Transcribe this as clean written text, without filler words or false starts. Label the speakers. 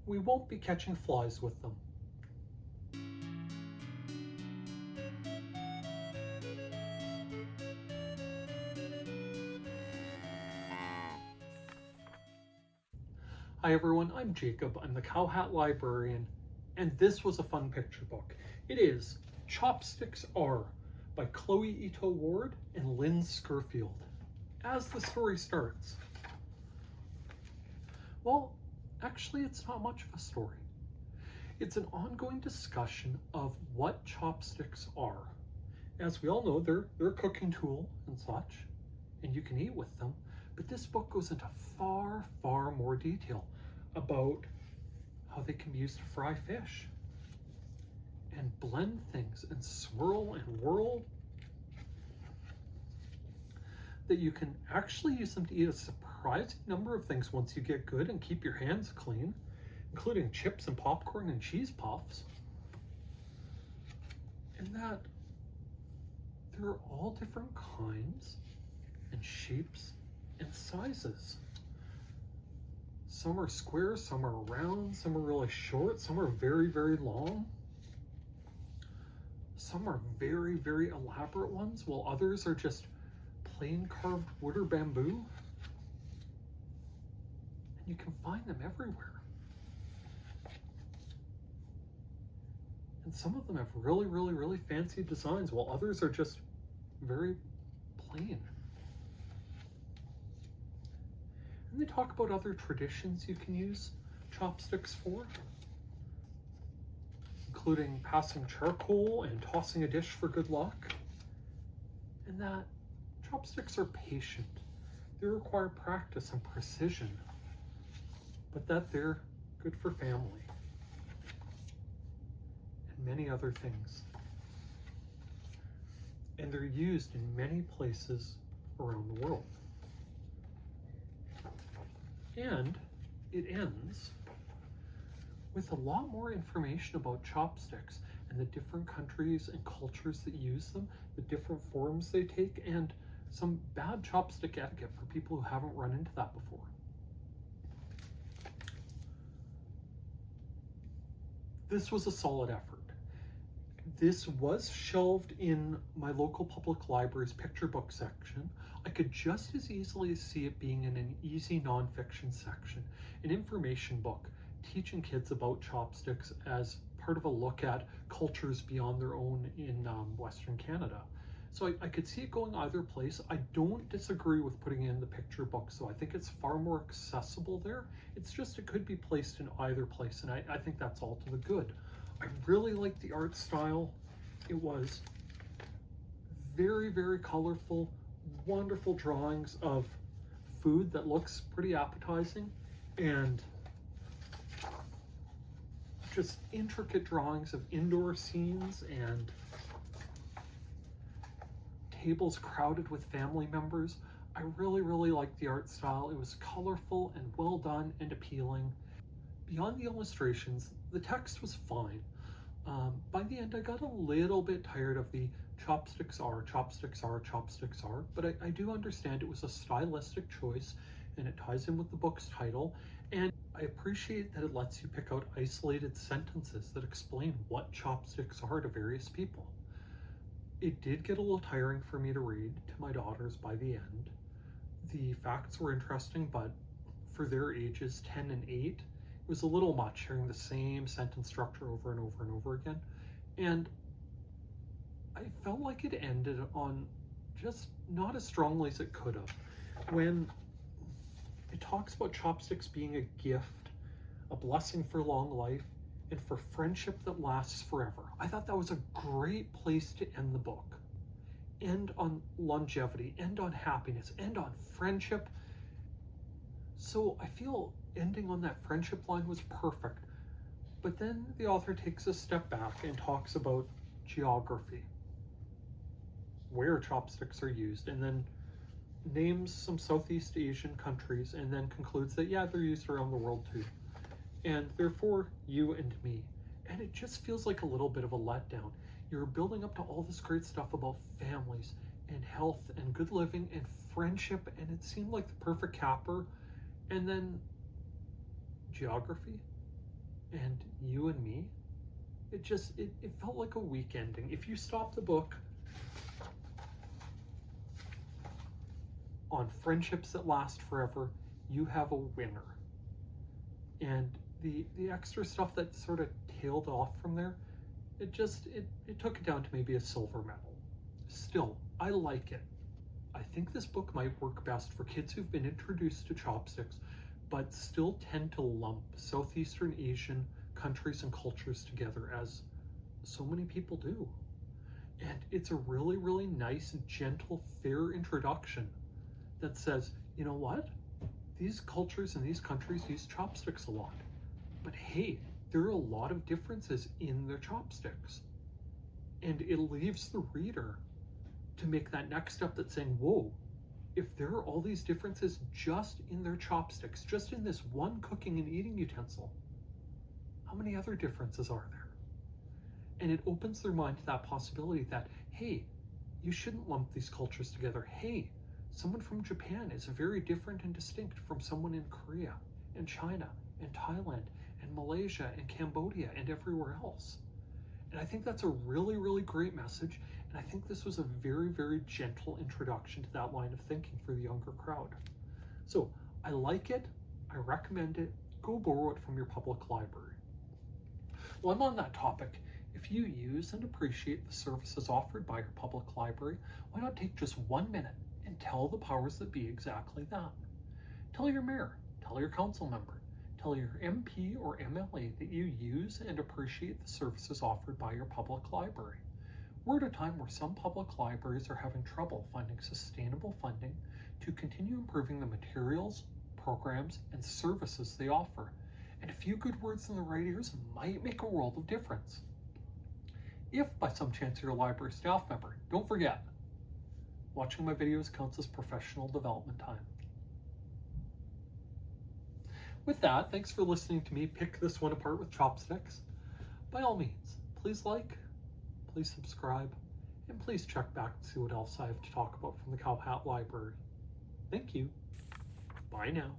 Speaker 1: we won't be catching flies with them. Hi everyone, I'm Jacob. I'm the CowHatLibrarian, and this was a fun picture book. It is Chopsticks Are by Chloe Ito Ward and Lynn Scurfield. As the story starts, well, actually it's not much of a story. It's an ongoing discussion of what chopsticks are. As we all know, they're a cooking tool and such, and you can eat with them. But this book goes into far, far more detail about how they can be used to fry fish and blend things and swirl and whirl, that you can actually use them to eat a surprising number of things once you get good and keep your hands clean, including chips and popcorn and cheese puffs. And that there are all different kinds and shapes and sizes. Some are square, some are round, some are really short, some are very, very long. Some are very, very elaborate ones, while others are just plain carved wood or bamboo. And you can find them everywhere. And some of them have really, really, really fancy designs, while others are just very plain. And they talk about other traditions you can use chopsticks for, including passing charcoal and tossing a dish for good luck. And that chopsticks are patient. They require practice and precision, but that they're good for family and many other things. And they're used in many places around the world. And it ends with a lot more information about chopsticks and the different countries and cultures that use them, the different forms they take, and some bad chopstick etiquette for people who haven't run into that before. This was a solid effort. This was shelved in my local public library's picture book section. I could just as easily see it being in an easy nonfiction section, an information book teaching kids about chopsticks as part of a look at cultures beyond their own in Western Canada. So I could see it going either place. I don't disagree with putting it in the picture book, so I think it's far more accessible there. It's just it could be placed in either place, and I think that's all to the good. I really liked the art style. It was very, very colorful, wonderful drawings of food that looks pretty appetizing, and just intricate drawings of indoor scenes and tables crowded with family members. I really, really liked the art style. It was colorful and well done and appealing. Beyond the illustrations, the text was fine. By the end, I got a little bit tired of the chopsticks are, chopsticks are, chopsticks are, but I do understand it was a stylistic choice and it ties in with the book's title, and I appreciate that it lets you pick out isolated sentences that explain what chopsticks are to various people. It did get a little tiring for me to read to my daughters by the end. The facts were interesting, but for their ages, 10 and 8, it was a little much hearing the same sentence structure over and over and over again. And I felt like it ended on just not as strongly as it could have. When it talks about chopsticks being a gift, a blessing for long life, and for friendship that lasts forever. I thought that was a great place to end the book. End on longevity, end on happiness, end on friendship. So I feel ending on that friendship line was perfect. But then the author takes a step back and talks about geography, where chopsticks are used, and then names some Southeast Asian countries, and then concludes that, yeah, they're used around the world too. And they're for you and me. And it just feels like a little bit of a letdown. You're building up to all this great stuff about families and health and good living and friendship, and it seemed like the perfect capper. And then geography? and You and Me. It felt like a weak ending. If you stop the book on friendships that last forever, you have a winner. And the extra stuff that sort of tailed off from there, it took it down to maybe a silver medal. Still, I like it. I think this book might work best for kids who've been introduced to chopsticks, but still tend to lump Southeastern Asian countries and cultures together, as so many people do. And it's a really, really nice, gentle, fair introduction that says, you know what? These cultures and these countries use chopsticks a lot. But hey, there are a lot of differences in their chopsticks. And it leaves the reader to make that next step that's saying, whoa, if there are all these differences just in their chopsticks, just in this one cooking and eating utensil, how many other differences are there? And it opens their mind to that possibility that, hey, you shouldn't lump these cultures together. Hey, someone from Japan is very different and distinct from someone in Korea and China and Thailand and Malaysia and Cambodia and everywhere else. And I think that's a really, really great message. And I think this was a very, very gentle introduction to that line of thinking for the younger crowd. So I like it. I recommend it. Go borrow it from your public library. Well, I'm on that topic. If you use and appreciate the services offered by your public library, why not take just 1 minute and tell the powers that be exactly that? Tell your mayor, tell your council member, tell your MP or MLA that you use and appreciate the services offered by your public library. We're at a time where some public libraries are having trouble finding sustainable funding to continue improving the materials, programs, and services they offer. And a few good words in the right ears might make a world of difference. If by some chance you're a library staff member, don't forget, watching my videos counts as professional development time. With that, thanks for listening to me pick this one apart with chopsticks. By all means, please like, please subscribe, and please check back to see what else I have to talk about from the Cow Hat Library. Thank you. Bye now.